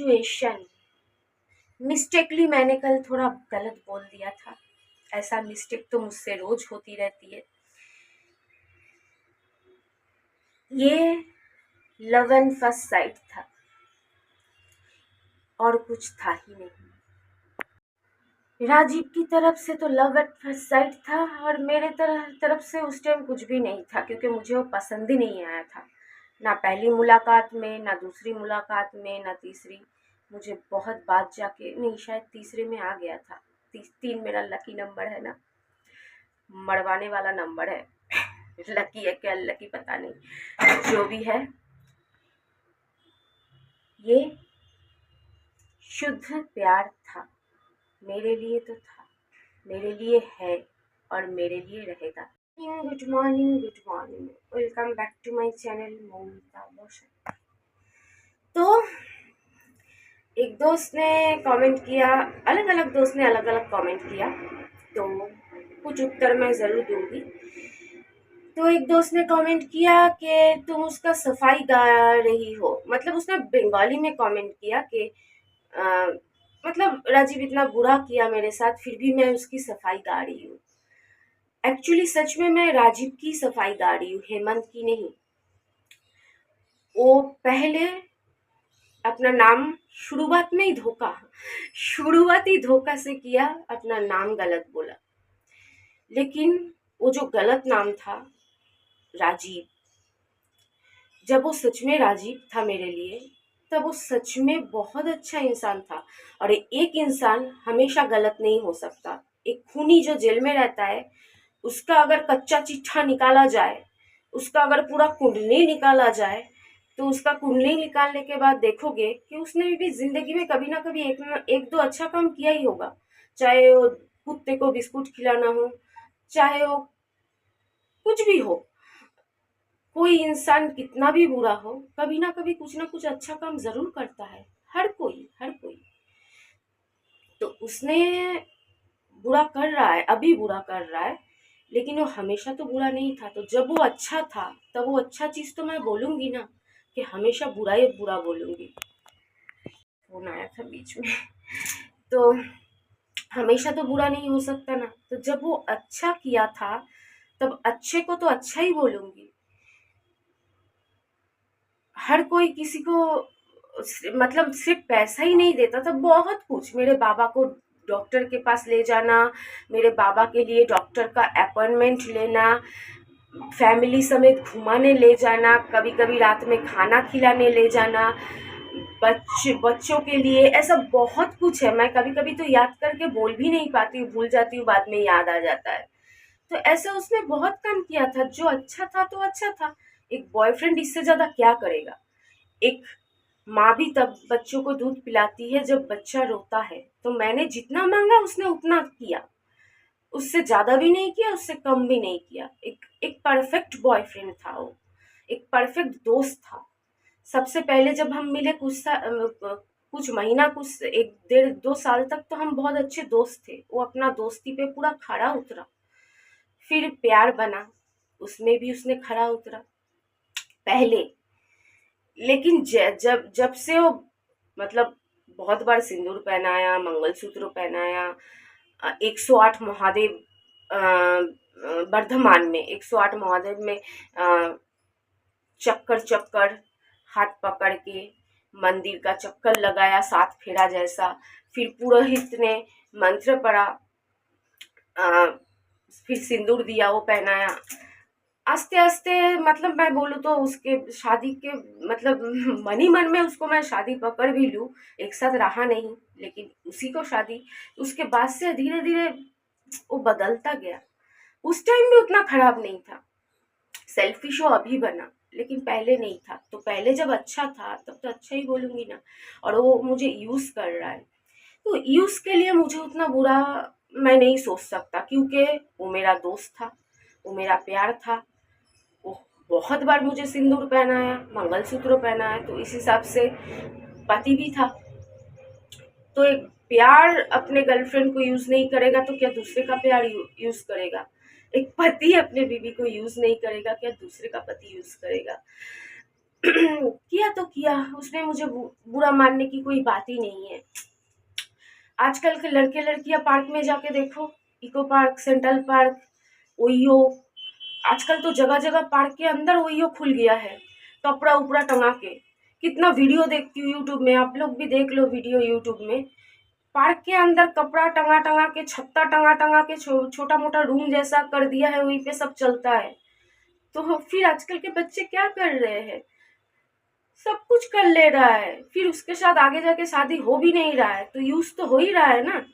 Situation mistakenly मैंने कल थोड़ा गलत बोल दिया था। ऐसा मिस्टेक तो मुझसे रोज होती रहती है। ये लव एंड फर्स्ट साइट था और कुछ था ही नहीं। राजीव की तरफ से तो लव एट फर्स्ट साइट था और मेरे तरफ से उस टाइम कुछ भी नहीं था, क्योंकि मुझे वो पसंद ही नहीं आया था। ना पहली मुलाकात में, ना दूसरी मुलाकात में, ना तीसरी। मुझे बहुत बात जाके, नहीं शायद तीसरे में आ गया था। 3 मेरा लकी नंबर है ना, मरवाने वाला नंबर है। लकी है क्या लकी पता नहीं, जो भी है। ये शुद्ध प्यार था, मेरे लिए तो था, मेरे लिए है और मेरे लिए रहेगा। Good morning, good morning, welcome back to my channel Moumita Roshan. तो एक दोस्त ने कमेंट किया, अलग अलग दोस्त ने अलग अलग कमेंट किया, तो कुछ उत्तर मैं ज़रूर दूंगी। तो एक दोस्त ने कमेंट किया कि तुम उसका सफाई गा रही हो, मतलब उसने बंगाली में कमेंट किया कि मतलब राजीव इतना बुरा किया मेरे साथ, फिर भी मैं उसकी सफाई गा रही हूँ। एक्चुअली सच में मैं राजीव की सफाई गा रही हूँ, हेमंत की नहीं। वो पहले अपना नाम शुरुआती धोखा से किया, अपना नाम गलत बोला। लेकिन वो जो गलत नाम था राजीव, जब वो सच में राजीव था मेरे लिए, तब वो सच में बहुत अच्छा इंसान था। और एक इंसान हमेशा गलत नहीं हो सकता। एक खूनी जो जेल में रहता है, उसका अगर कच्चा चिट्ठा निकाला जाए, उसका अगर पूरा कुंडली निकाला जाए, तो उसका कुंडली निकालने के बाद देखोगे कि उसने भी जिंदगी में कभी ना कभी एक दो अच्छा काम किया ही होगा। चाहे वो कुत्ते को बिस्कुट खिलाना हो, चाहे वो कुछ भी हो। कोई इंसान कितना भी बुरा हो, कभी ना कभी कुछ ना कुछ अच्छा काम जरूर करता है। हर कोई। तो उसने बुरा कर रहा है, अभी बुरा कर रहा है, लेकिन वो हमेशा तो बुरा नहीं था। तो जब वो अच्छा था, तब वो अच्छा चीज तो मैं बोलूंगी ना, कि हमेशा बुरा ही बुरा बोलूंगी। फोन आया था बीच में। तो हमेशा तो बुरा नहीं हो सकता ना। तो जब वो अच्छा किया था, तब अच्छे को तो अच्छा ही बोलूंगी। हर कोई किसी को मतलब सिर्फ पैसा ही नहीं देता था, बहुत कुछ। मेरे बाबा को डॉक्टर के पास ले जाना, मेरे बाबा के लिए डॉक्टर का अपॉइंटमेंट लेना, फैमिली समेत घुमाने ले जाना, कभी कभी रात में खाना खिलाने ले जाना, बच्चों के लिए, ऐसा बहुत कुछ है। मैं कभी कभी तो याद करके बोल भी नहीं पाती हूँ, भूल जाती हूँ, बाद में याद आ जाता है। तो ऐसा उसने बहुत काम किया था। जो अच्छा था तो अच्छा था। एक बॉयफ्रेंड इससे ज्यादा क्या करेगा। एक माँ भी तब बच्चों को दूध पिलाती है जब बच्चा रोता है। तो मैंने जितना मांगा उसने उतना किया, उससे ज्यादा भी नहीं किया, उससे कम भी नहीं किया। एक एक परफेक्ट बॉयफ्रेंड था वो, एक परफेक्ट दोस्त था। सबसे पहले जब हम मिले कुछ महीना, कुछ 1 1.5 2 साल तक तो हम बहुत अच्छे दोस्त थे। वो अपना दोस्ती पे पूरा खड़ा उतरा। फिर प्यार बना, उसमें भी उसने खड़ा उतरा पहले। लेकिन जब जब से वो मतलब बहुत बार सिंदूर पहनाया, मंगलसूत्र पहनाया, 108 महादेव, वर्धमान में 108 महादेव में चक्कर चक्कर हाथ पकड़ के मंदिर का चक्कर लगाया, 7 फेरा जैसा। फिर पुरोहित ने मंत्र पढ़ा, फिर सिंदूर दिया, वो पहनाया। आस्ते आस्ते मतलब मैं बोलूँ तो उसके शादी के मतलब मन ही मन में उसको मैं शादी पकड़ भी लूँ, एक साथ रहा नहीं, लेकिन उसी को शादी। उसके बाद से धीरे धीरे वो बदलता गया। उस टाइम भी उतना खराब नहीं था। सेल्फिश वो अभी बना, लेकिन पहले नहीं था। तो पहले जब अच्छा था तब तो अच्छा ही बोलूंगी ना। और वो मुझे यूज कर रहा है, तो यूज के लिए मुझे उतना बुरा मैं नहीं सोच सकता, क्योंकि वो मेरा दोस्त था, वो मेरा प्यार था। वो बहुत बार मुझे सिंदूर पहनाया, मंगलसूत्र पहनाया, तो इस हिसाब से पति भी था। तो एक प्यार अपने गर्लफ्रेंड को यूज नहीं करेगा तो क्या दूसरे का प्यार यूज करेगा। एक पति अपने बीवी को यूज नहीं करेगा, क्या दूसरे का पति यूज करेगा। किया तो किया, उसमें मुझे बुरा मानने की कोई बात ही नहीं है। आजकल के लड़के लड़कियां पार्क में जाके देखो, eco park, central park, OYO, आजकल तो जगह जगह पार्क के अंदर ओयो खुल गया है, कपड़ा उपड़ा टंगा के। कितना वीडियो देखती हूँ यूट्यूब में, आप लोग भी देख लो वीडियो यूट्यूब में। पार्क के अंदर कपड़ा टंगा टंगा के, छत्ता टंगा टंगा के, छोटा मोटा रूम जैसा कर दिया है, वहीं पे सब चलता है। तो फिर आजकल के बच्चे क्या कर रहे हैं, सब कुछ कर ले रहा है, फिर उसके साथ आगे जाके शादी हो भी नहीं रहा है, तो यूज तो हो ही रहा है ना।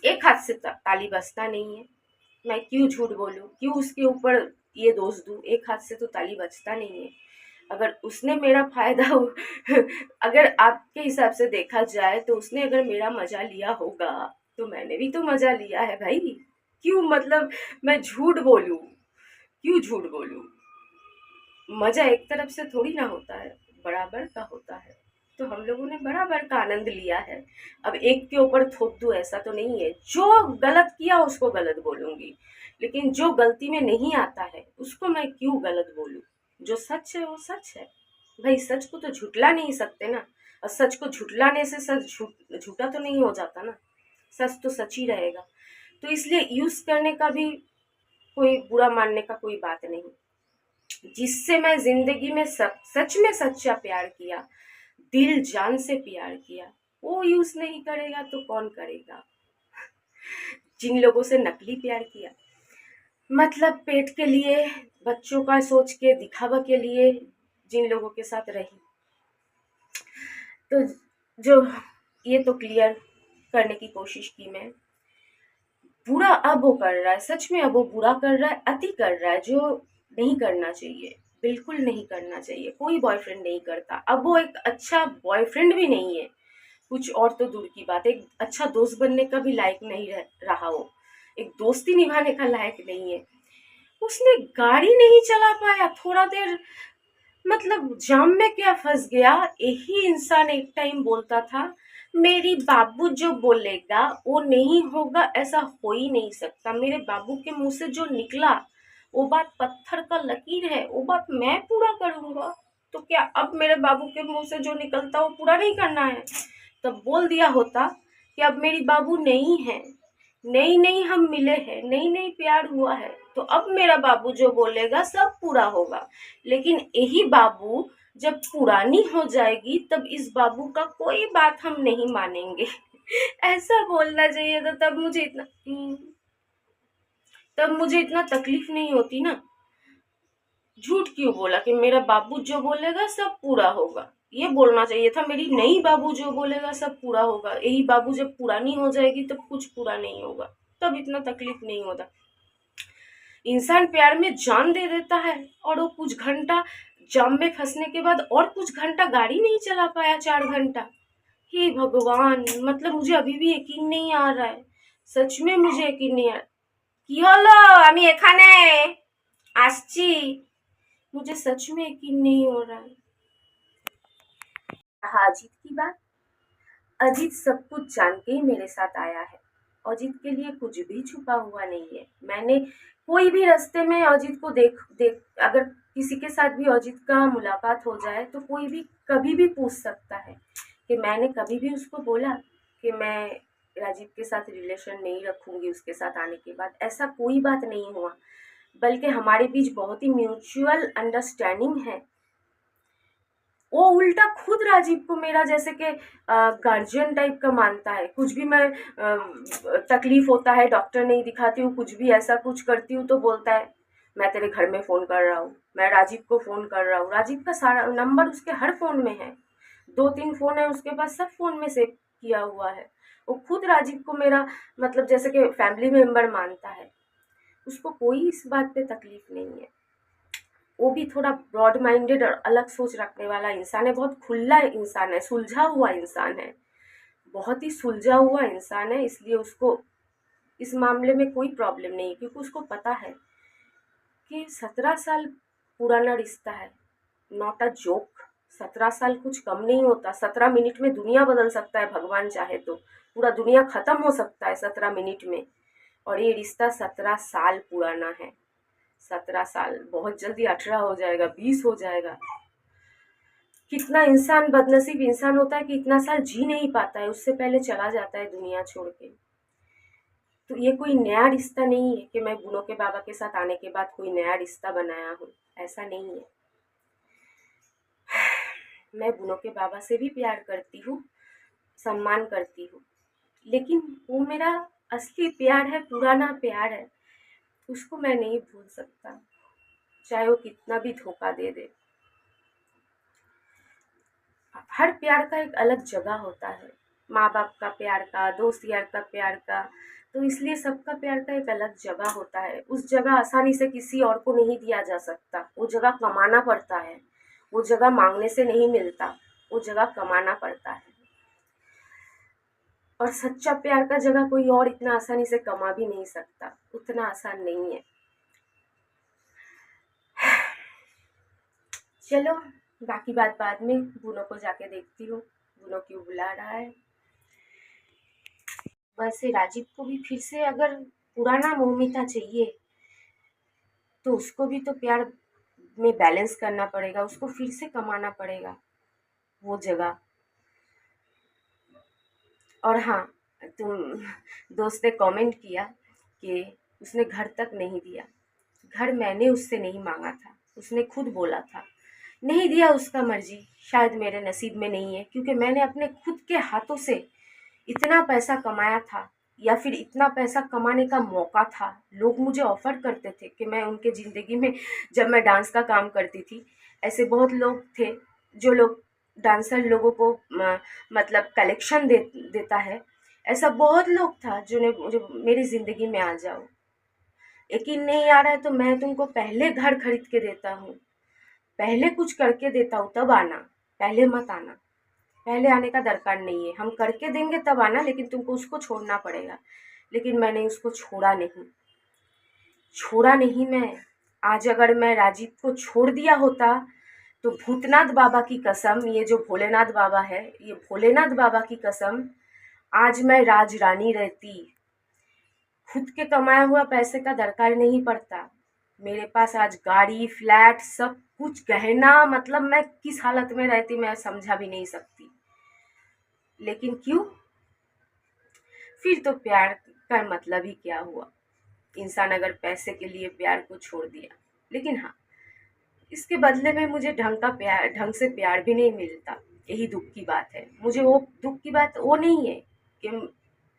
एक हाथ से ताली बजता नहीं है, मैं क्यों झूठ बोलूं, क्यों उसके ऊपर ये दोष दूं, एक हाथ से तो ताली बजता नहीं है। अगर उसने मेरा फायदा अगर आपके हिसाब से देखा जाए तो उसने अगर मेरा मजा लिया होगा तो मैंने भी तो मजा लिया है भाई। क्यों मतलब मैं झूठ बोलूं, क्यों झूठ बोलूं। मजा एक तरफ से थोड़ी ना होता है, बराबर का होता है। तो हम लोगों ने बराबर का आनंद लिया है। अब एक के ऊपर थोप दूं ऐसा तो नहीं है, जो गलत किया उसको गलत बोलूंगी, लेकिन जो गलती में नहीं आता है उसको मैं क्यों गलत बोलूं। जो सच है वो सच है भाई, सच को तो झुटला नहीं सकते ना। और सच को झुटलाने से सच झूठा तो नहीं हो जाता ना, सच तो सच ही रहेगा। तो इसलिए यूज करने का भी कोई बुरा मानने का कोई बात नहीं। जिससे मैं जिंदगी में सच में सच्चा प्यार किया, दिल जान से प्यार किया, वो यूज नहीं करेगा तो कौन करेगा। जिन लोगों से नकली प्यार किया, मतलब पेट के लिए, बच्चों का सोच के, दिखावा के लिए जिन लोगों के साथ रही, तो जो ये तो क्लियर करने की कोशिश की मैं, बुरा अब वो कर रहा है, सच में अब वो बुरा कर रहा है, अति कर रहा है, जो नहीं करना चाहिए, बिल्कुल नहीं करना चाहिए। कोई बॉयफ्रेंड नहीं करता, अब वो एक अच्छा बॉयफ्रेंड भी नहीं है, कुछ और तो दूर की बात, एक अच्छा दोस्त बनने का भी लायक नहीं रहा वो, एक दोस्ती निभाने का लायक नहीं है। उसने गाड़ी नहीं चला पाया थोड़ा देर, मतलब जाम में क्या फंस गया। यही इंसान एक टाइम बोलता था मेरी बाबू जो बोलेगा वो नहीं होगा, ऐसा हो ही नहीं सकता। मेरे बाबू के मुंह से जो निकला वो बात पत्थर का लकीर है, वो बात मैं पूरा करूंगा। तो क्या अब मेरे बाबू के मुंह से जो निकलता वो पूरा नहीं करना है। तब बोल दिया होता कि अब मेरी बाबू नहीं है, नहीं नहीं हम मिले हैं, नहीं नहीं प्यार हुआ है, तो अब मेरा बाबू जो बोलेगा सब पूरा होगा। लेकिन यही बाबू जब पुरानी हो जाएगी तब इस बाबू का कोई बात हम नहीं मानेंगे। ऐसा बोलना चाहिए था, तब मुझे इतना तकलीफ नहीं होती ना। झूठ क्यों बोला कि मेरा बाबू जो बोलेगा सब पूरा होगा, ये बोलना चाहिए था मेरी नई बाबू जो बोलेगा सब पूरा होगा। यही बाबू जब पुरानी हो जाएगी तब कुछ पूरा नहीं होगा, तब इतना तकलीफ नहीं होता। इंसान प्यार में जान दे देता है और वो कुछ घंटा जाम में फंसने के बाद और कुछ घंटा गाड़ी नहीं चला पाया, 4 घंटा। हे भगवान, मतलब मुझे अभी भी यकीन नहीं आ रहा है, सच में मुझे यकीन नहीं आ रहा। কি হলো, আমি এখানে আসছি, मुझे सच में यकीन नहीं हो रहा है। हाँ, अजीत की बात, अजीत सब कुछ जान के ही मेरे साथ आया है। अजीत के लिए कुछ भी छुपा हुआ नहीं है। मैंने कोई भी रास्ते में अजीत को देख देख अगर किसी के साथ भी अजीत का मुलाकात हो जाए तो कोई भी कभी भी पूछ सकता है कि मैंने कभी भी उसको बोला कि मैं राजीव के साथ रिलेशन नहीं रखूंगी उसके साथ आने के बाद, ऐसा कोई बात नहीं हुआ। बल्कि हमारे बीच बहुत ही म्यूचुअल अंडरस्टैंडिंग है। वो उल्टा खुद राजीव को मेरा जैसे कि गार्जियन टाइप का मानता है। कुछ भी मैं तकलीफ होता है, डॉक्टर नहीं दिखाती हूँ, कुछ भी ऐसा कुछ करती हूँ तो बोलता है मैं तेरे घर में फ़ोन कर रहा हूँ, मैं राजीव को फ़ोन कर रहा हूँ। राजीव का सारा नंबर उसके हर फ़ोन में है, 2-3 फ़ोन है उसके पास, सब फ़ोन में सेव किया हुआ है। वो खुद राजीव को मेरा मतलब जैसे कि फैमिली मेम्बर मानता है। उसको कोई इस बात पे तकलीफ नहीं है। वो भी थोड़ा ब्रॉड माइंडेड और अलग सोच रखने वाला इंसान है, बहुत खुला इंसान है, सुलझा हुआ इंसान है, बहुत ही सुलझा हुआ इंसान है। इसलिए उसको इस मामले में कोई प्रॉब्लम नहीं है, क्योंकि उसको पता है कि 17 साल पुराना रिश्ता है, नॉट अ जोक। 17 साल कुछ कम नहीं होता। 17 मिनट में दुनिया बदल सकता है, भगवान चाहे तो पूरा दुनिया खत्म हो सकता है 17 मिनट में, और ये रिश्ता 17 साल पुराना है। 17 साल, बहुत जल्दी 18 हो जाएगा, 20 हो जाएगा। कितना इंसान बदनसीब इंसान होता है कि इतना साल जी नहीं पाता है, उससे पहले चला जाता है दुनिया छोड़ के। तो ये कोई नया रिश्ता नहीं है कि मैं बुनो के बाबा के साथ आने के बाद कोई नया रिश्ता बनाया हूँ, ऐसा नहीं है। मैं बुनो के बाबा से भी प्यार करती हूँ, सम्मान करती हूँ, लेकिन वो मेरा असली प्यार है, पुराना प्यार है, उसको मैं नहीं भूल सकता, चाहे वो कितना भी धोखा दे दे। हर प्यार का एक अलग जगह होता है, माँ बाप का प्यार का, दोस्त यार का प्यार का, तो इसलिए सबका प्यार का एक अलग जगह होता है। उस जगह आसानी से किसी और को नहीं दिया जा सकता, वो जगह कमाना पड़ता है, वो जगह मांगने से नहीं मिलता, वो जगह कमाना पड़ता है। और सच्चा प्यार का जगह कोई और इतना आसानी से कमा भी नहीं सकता, उतना आसान नहीं है। चलो, बाकी बात बाद में, बुनो को जाके देखती हूँ, बुनो क्यों बुला रहा है। वैसे राजीव को भी फिर से अगर पुराना मौमिता चाहिए तो उसको भी तो प्यार में बैलेंस करना पड़ेगा, उसको फिर से कमाना पड़ेगा वो जगह। और हाँ, तुम दोस्त ने कमेंट किया कि उसने घर तक नहीं दिया। घर मैंने उससे नहीं मांगा था, उसने खुद बोला था। नहीं दिया, उसका मर्जी, शायद मेरे नसीब में नहीं है, क्योंकि मैंने अपने खुद के हाथों से इतना पैसा कमाया था, या फिर इतना पैसा कमाने का मौका था। लोग मुझे ऑफ़र करते थे कि मैं उनके ज़िंदगी में, जब मैं डांस का काम करती थी, ऐसे बहुत लोग थे जो लोग डांसर लोगों को मतलब कलेक्शन देता है, ऐसा बहुत लोग था जो मुझे मेरी ज़िंदगी में आ जाओ। यकीन नहीं आ रहा है तो मैं तुमको पहले घर खरीद के देता हूँ, पहले कुछ करके देता हूँ, तब आना, पहले मत आना। पहले आने का दरकार नहीं है, हम करके देंगे तब आना, लेकिन तुमको उसको छोड़ना पड़ेगा। लेकिन मैंने उसको छोड़ा नहीं मैं। आज अगर मैं राजीव को छोड़ दिया होता तो भूतनाथ बाबा की कसम, ये जो भोलेनाथ बाबा है, ये भोलेनाथ बाबा की कसम, आज मैं राज रानी रहती। खुद के कमाया हुआ पैसे का दरकार नहीं पड़ता, मेरे पास आज गाड़ी, फ्लैट, सब कुछ गहना, मतलब मैं किस हालत में रहती मैं समझा भी नहीं सकती। लेकिन क्यों? फिर तो प्यार का मतलब ही क्या हुआ? इंसान अगर पैसे के लिए प्यार को छोड़ दिया। लेकिन हाँ, इसके बदले में मुझे ढंग से प्यार भी नहीं मिलता, यही दुख की बात है। मुझे वो दुख की बात वो नहीं है कि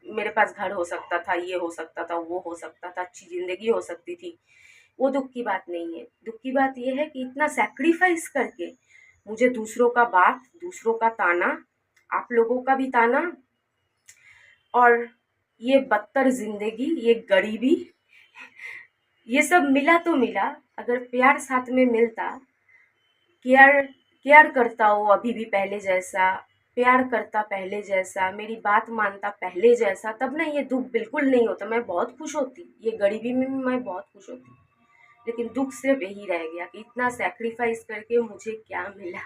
मेरे पास घर हो सकता था, ये हो सकता था, वो हो सकता था, अच्छी ज़िंदगी हो सकती थी, वो दुख की बात नहीं है। दुख की बात ये है कि इतना सैक्रिफाइस करके मुझे दूसरों का बात, दूसरों का ताना, आप लोगों का भी ताना, और ये बदतर ज़िंदगी, ये गरीबी, ये सब मिला तो मिला। अगर प्यार साथ में मिलता, केयर केयर करता हो अभी भी पहले जैसा, प्यार करता पहले जैसा, मेरी बात मानता पहले जैसा, तब ना ये दुख बिल्कुल नहीं होता, मैं बहुत खुश होती, ये गरीबी में भी मैं बहुत खुश होती। लेकिन दुख सिर्फ यही रह गया कि इतना सैक्रिफाइस करके मुझे क्या मिला।